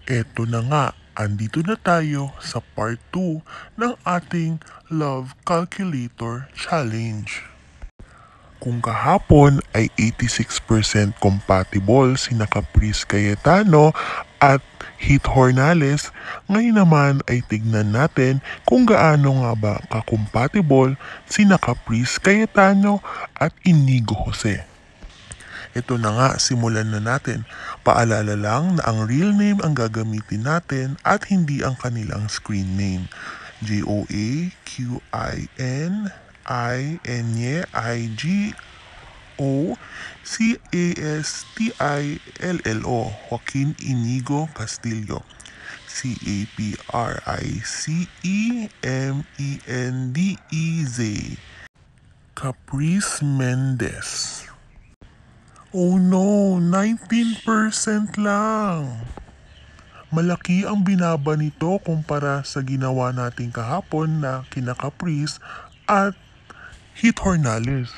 Eto na nga, andito na tayo sa part 2 ng ating Love Calculator Challenge. Kung kahapon ay 86% compatible sina Caprice Cayetano at Hit Hornales, ngayon naman ay tignan natin kung gaano nga ba ka-compatible sina Caprice Cayetano at Inigo Jose. Ito na nga, simulan na natin. Paalala lang na ang real name ang gagamitin natin at hindi ang kanilang screen name. Joaquin Joaquin Inigo Castillo. Capricemendez. Caprice Mendez. Oh no, 19% lang. Malaki ang binaba nito kumpara sa ginawa natin kahapon na kina Caprice at Hit Hornales.